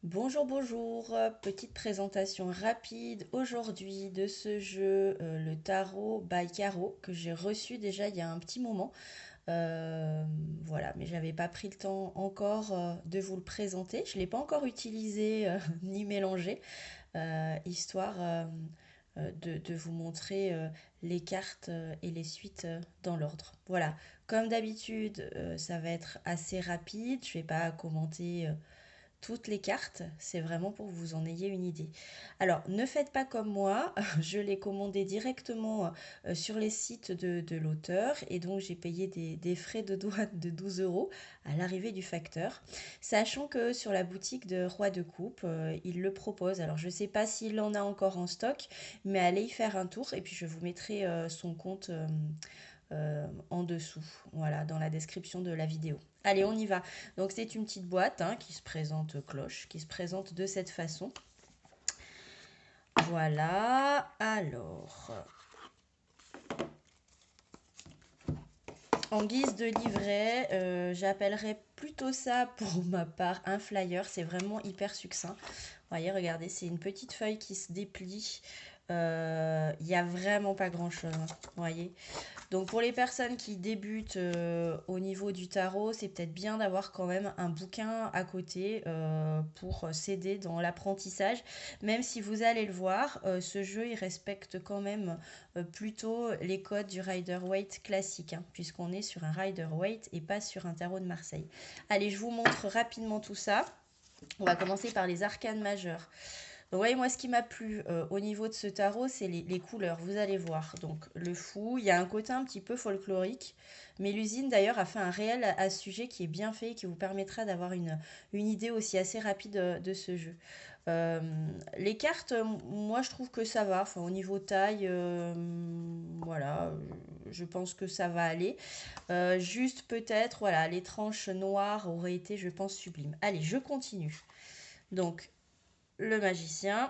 Bonjour, bonjour, petite présentation rapide aujourd'hui de ce jeu, le tarot by Caro, que j'ai reçu déjà il y a un petit moment. Euh, voilà, mais j'avais pas pris le temps encore de vous le présenter. Je l'ai pas encore utilisé ni mélangé, histoire de vous montrer les cartes et les suites dans l'ordre. Voilà, comme d'habitude, ça va être assez rapide. Je vais pas commenter toutes les cartes, c'est vraiment pour que vous en ayez une idée. Alors, ne faites pas comme moi, je l'ai commandé directement sur les sites de l'auteur et donc j'ai payé des frais de douane de 12 euros à l'arrivée du facteur, sachant que sur la boutique de Roi de Coupe, il le propose. Alors, je ne sais pas s'il en a encore en stock, mais allez y faire un tour et puis je vous mettrai son compte en dessous, voilà, dans la description de la vidéo. Allez, on y va. Donc c'est une petite boîte hein, qui se présente cloche, qui se présente de cette façon. Voilà, alors, en guise de livret, j'appellerais plutôt ça pour ma part un flyer, c'est vraiment hyper succinct. Vous voyez, regardez, c'est une petite feuille qui se déplie. Il n'y a vraiment pas grand-chose, hein, vous voyez. Donc pour les personnes qui débutent au niveau du tarot, c'est peut-être bien d'avoir quand même un bouquin à côté pour s'aider dans l'apprentissage. Même si vous allez le voir, ce jeu il respecte quand même plutôt les codes du Rider-Waite classique, hein, puisqu'on est sur un Rider-Waite et pas sur un tarot de Marseille. Allez, je vous montre rapidement tout ça. On va commencer par les arcanes majeures. Donc, voyez, moi, ce qui m'a plu au niveau de ce tarot, c'est les couleurs. Vous allez voir. Donc, le fou, il y a un côté un petit peu folklorique. Mais l'usine, d'ailleurs, a fait un réel à ce sujet qui est bien fait et qui vous permettra d'avoir une idée aussi assez rapide de ce jeu. Euh, les cartes, moi, je trouve que ça va. Enfin, au niveau taille, voilà, je pense que ça va aller. Juste peut-être, voilà, les tranches noires auraient été, je pense, sublimes. Allez, je continue. Donc, le magicien,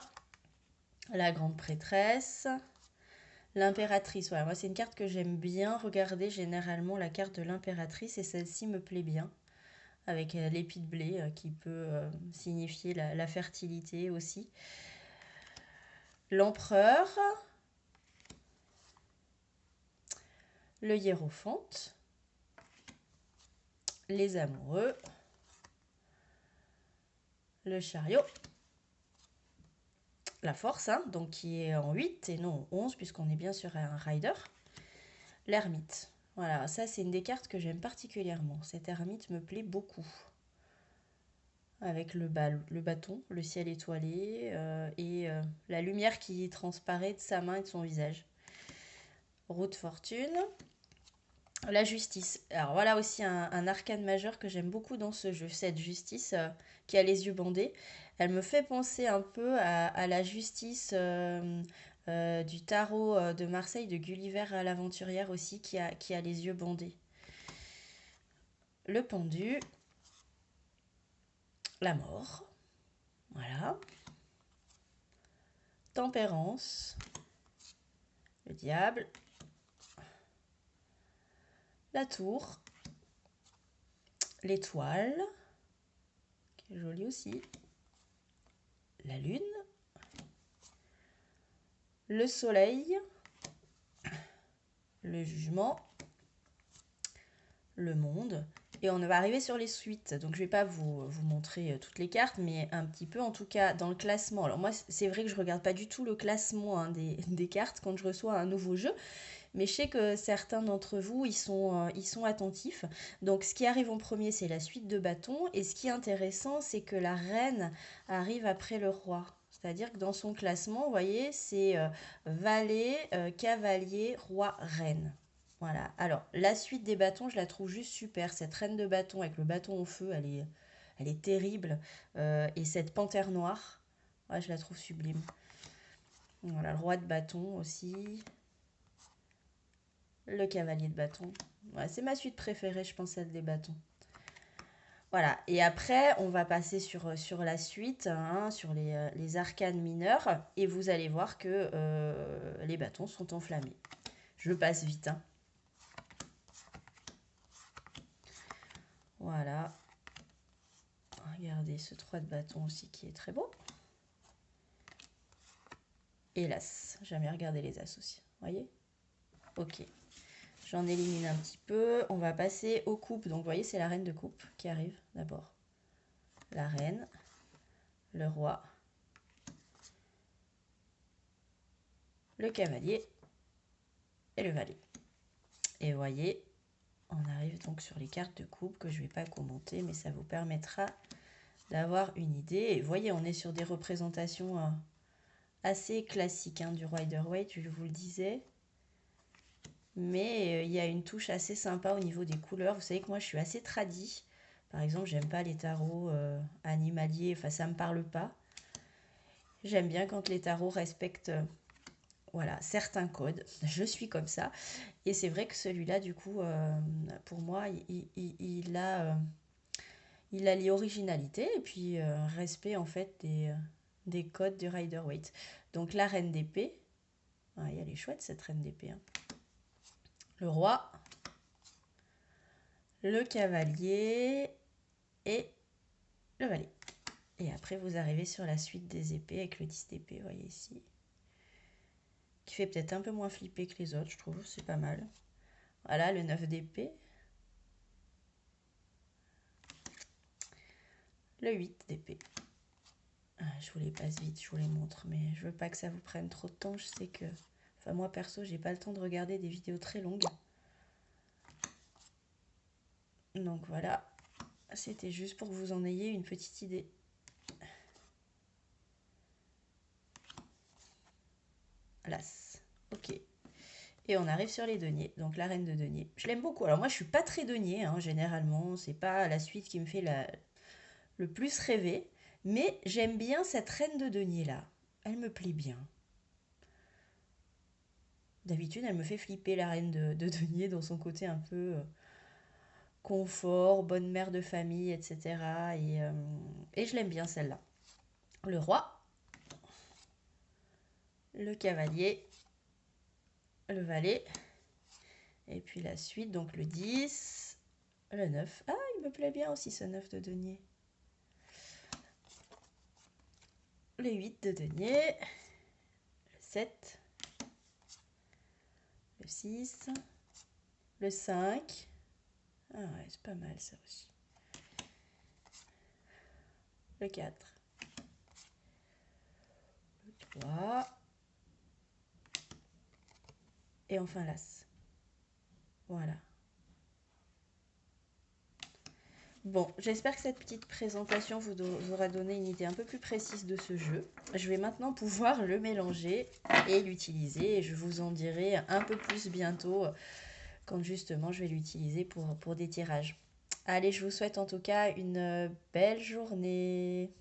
la grande prêtresse, l'impératrice. Voilà, moi c'est une carte que j'aime bien regarder généralement, la carte de l'impératrice, et celle-ci me plaît bien, avec l'épi de blé qui peut signifier la fertilité aussi. L'empereur, le hiérophante, les amoureux, le chariot, la force, hein, donc qui est en 8 et non en 11 puisqu'on est bien sur un rider, l'ermite. Voilà, ça c'est une des cartes que j'aime particulièrement. Cette ermite me plaît beaucoup. Avec le bâton, le ciel étoilé et la lumière qui transparaît de sa main et de son visage. Roue de fortune. La justice. Alors voilà aussi un arcane majeur que j'aime beaucoup dans ce jeu. Cette justice qui a les yeux bandés. Elle me fait penser un peu à la justice du tarot de Marseille, de Gulliver à l'aventurière aussi, qui a les yeux bandés. Le pendu. La mort. Voilà. Tempérance. Le diable. La tour, l'étoile, qui est jolie aussi, la lune, le soleil, le jugement, le monde. Et on va arriver sur les suites. Donc je ne vais pas vous montrer toutes les cartes, mais un petit peu en tout cas dans le classement. Alors moi c'est vrai que je ne regarde pas du tout le classement hein, des cartes quand je reçois un nouveau jeu. Mais je sais que certains d'entre vous, ils sont attentifs. Donc ce qui arrive en premier, c'est la suite de bâtons. Et ce qui est intéressant, c'est que la reine arrive après le roi. C'est-à-dire que dans son classement, vous voyez, c'est valet, cavalier, roi, reine. Voilà. Alors, la suite des bâtons, je la trouve juste super. Cette reine de bâton avec le bâton au feu, elle est terrible. Et cette panthère noire, ouais, je la trouve sublime. Voilà, le roi de bâton aussi. Le cavalier de bâton. Ouais, c'est ma suite préférée, je pense, celle des bâtons. Voilà, et après, on va passer sur la suite, hein, sur les arcanes mineurs, et vous allez voir que les bâtons sont enflammés. Je passe vite, hein. Voilà. Regardez ce 3 de bâton aussi qui est très beau. Et l'as. Jamais regardé les as aussi. Voyez? Ok. J'en élimine un petit peu. On va passer aux coupes. Donc, vous voyez, c'est la reine de coupe qui arrive d'abord. La reine, le roi, le cavalier et le valet. Et vous voyez, on arrive donc sur les cartes de coupe que je ne vais pas commenter, mais ça vous permettra d'avoir une idée. Et vous voyez, on est sur des représentations assez classiques hein, du Rider-Waite, je vous le disais. Mais il y a une touche assez sympa au niveau des couleurs. Vous savez que moi, je suis assez tradie. Par exemple, j'aime pas les tarots animaliers. Enfin, ça me parle pas. J'aime bien quand les tarots respectent voilà, certains codes. Je suis comme ça. Et c'est vrai que celui-là, du coup, pour moi, il a lié originalité et puis respect en fait des codes du Rider-Waite. Donc la reine d'épée. Ah, elle est chouette cette reine d'épée. Hein. Le roi. Le cavalier et le valet. Et après, vous arrivez sur la suite des épées avec le 10 d'épée, vous voyez ici. Qui fait peut-être un peu moins flipper que les autres, je trouve, c'est pas mal. Voilà, le 9 d'épée. Le 8 d'épée. Ah, je vous les passe vite, je vous les montre, mais je veux pas que ça vous prenne trop de temps. Je sais que... Enfin, moi, perso, j'ai pas le temps de regarder des vidéos très longues. Donc voilà, c'était juste pour que vous en ayez une petite idée. L'as. Ok. Et on arrive sur les deniers, donc la reine de denier. Je l'aime beaucoup. Alors moi, je suis pas très denier, hein, généralement. C'est pas la suite qui me fait le plus rêver. Mais j'aime bien cette reine de denier là. Elle me plaît bien. D'habitude, elle me fait flipper la reine de denier dans son côté un peu confort, bonne mère de famille, etc. Et je l'aime bien celle-là. Le roi, le cavalier, le valet, et puis la suite, donc le 10, le 9. Ah, il me plaît bien aussi ce 9 de denier. Le 8 de denier, le 7, le 6, le 5. Ah ouais, c'est pas mal ça aussi. Le 4, le 3, et enfin l'as. Voilà. Bon, j'espère que cette petite présentation vous aura donné une idée un peu plus précise de ce jeu. Je vais maintenant pouvoir le mélanger et l'utiliser. Et je vous en dirai un peu plus bientôt quand justement je vais l'utiliser pour des tirages. Allez, je vous souhaite en tout cas une belle journée.